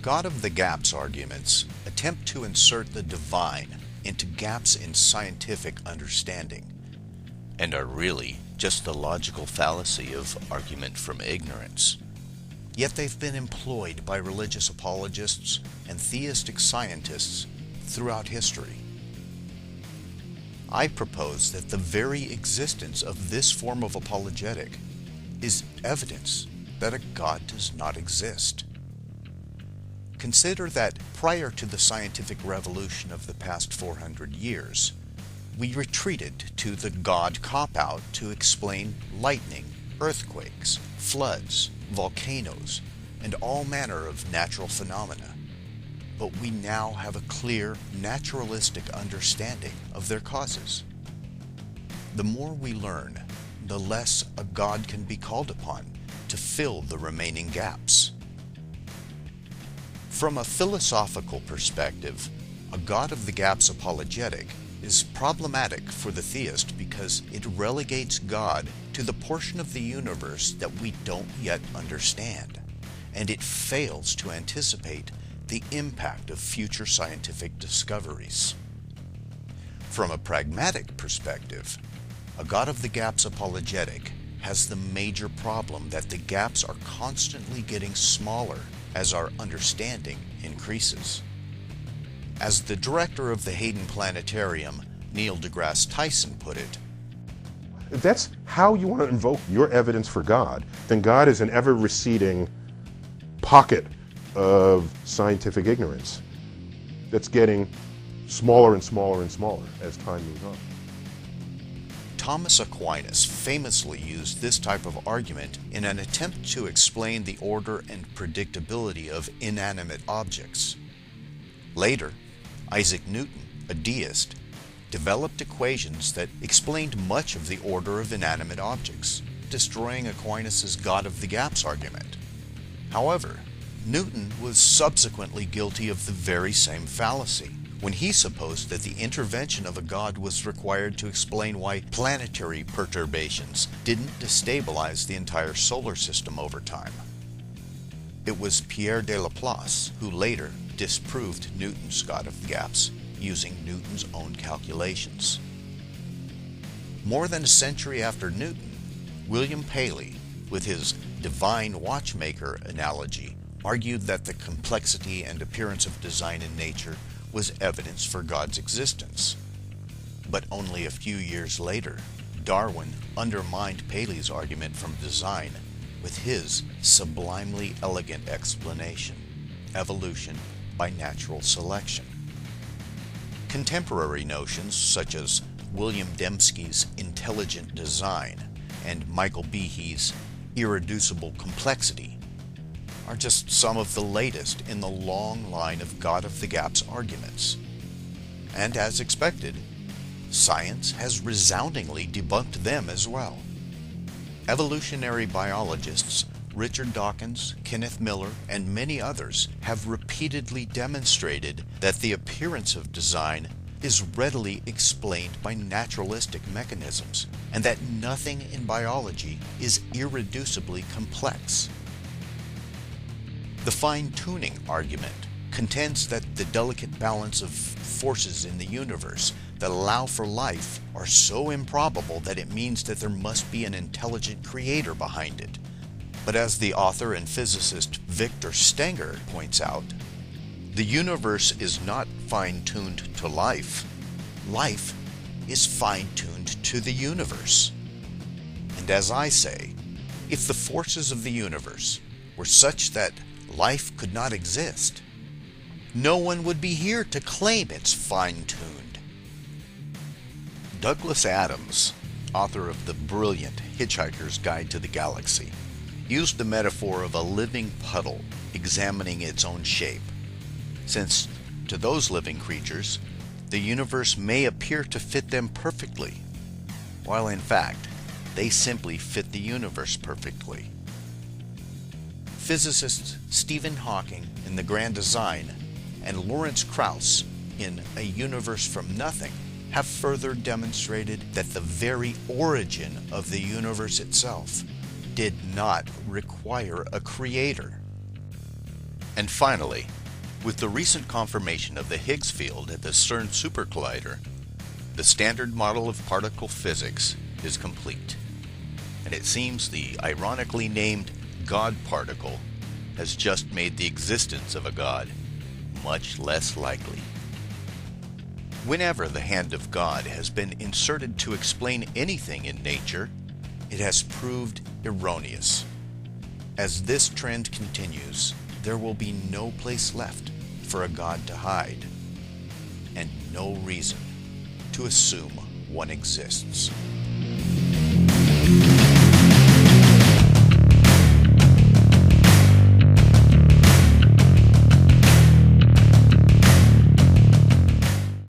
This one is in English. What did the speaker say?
God of the gaps arguments attempt to insert the divine into gaps in scientific understanding, and are really just the logical fallacy of argument from ignorance. Yet they've been employed by religious apologists and theistic scientists throughout history. I propose that the very existence of this form of apologetic is evidence that a God does not exist. Consider that prior to the scientific revolution of the past 400 years, we retreated to the God cop-out to explain lightning, earthquakes, floods, volcanoes, and all manner of natural phenomena. But we now have a clear, naturalistic understanding of their causes. The more we learn, the less a God can be called upon to fill the remaining gaps. From a philosophical perspective, a God of the gaps apologetic is problematic for the theist because it relegates God to the portion of the universe that we don't yet understand, and it fails to anticipate the impact of future scientific discoveries. From a pragmatic perspective, a God of the gaps apologetic has the major problem that the gaps are constantly getting smaller as our understanding increases. As the director of the Hayden Planetarium, Neil deGrasse Tyson, put it, if that's how you want to invoke your evidence for God, then God is an ever-receding pocket of scientific ignorance that's getting smaller and smaller and smaller as time moves on. Thomas Aquinas famously used this type of argument in an attempt to explain the order and predictability of inanimate objects. Later, Isaac Newton, a deist, developed equations that explained much of the order of inanimate objects, destroying Aquinas' God of the gaps argument. However, Newton was subsequently guilty of the very same fallacy when he supposed that the intervention of a god was required to explain why planetary perturbations didn't destabilize the entire solar system over time. It was Pierre de Laplace who later disproved Newton's God of the gaps using Newton's own calculations. More than a century after Newton, William Paley, with his divine watchmaker analogy, argued that the complexity and appearance of design in nature was evidence for God's existence. But only a few years later, Darwin undermined Paley's argument from design with his sublimely elegant explanation, evolution by natural selection. Contemporary notions such as William Dembski's intelligent design and Michael Behe's irreducible complexity are just some of the latest in the long line of God of the gaps arguments. And as expected, science has resoundingly debunked them as well. Evolutionary biologists Richard Dawkins, Kenneth Miller, and many others have repeatedly demonstrated that the appearance of design is readily explained by naturalistic mechanisms, and that nothing in biology is irreducibly complex. The fine-tuning argument contends that the delicate balance of forces in the universe that allow for life are so improbable that it means that there must be an intelligent creator behind it. But as the author and physicist Victor Stenger points out, the universe is not fine-tuned to life. Life is fine-tuned to the universe. And as I say, if the forces of the universe were such that life could not exist, no one would be here to claim it's fine-tuned. Douglas Adams, author of the brilliant Hitchhiker's Guide to the Galaxy, used the metaphor of a living puddle examining its own shape, since to those living creatures, the universe may appear to fit them perfectly, while in fact, they simply fit the universe perfectly. Physicists Stephen Hawking in The Grand Design and Lawrence Krauss in A Universe from Nothing have further demonstrated that the very origin of the universe itself did not require a creator. And finally, with the recent confirmation of the Higgs field at the CERN supercollider, the standard model of particle physics is complete. And it seems the ironically named God particle has just made the existence of a God much less likely. Whenever the hand of God has been inserted to explain anything in nature, it has proved erroneous. As this trend continues, there will be no place left for a God to hide, and no reason to assume one exists.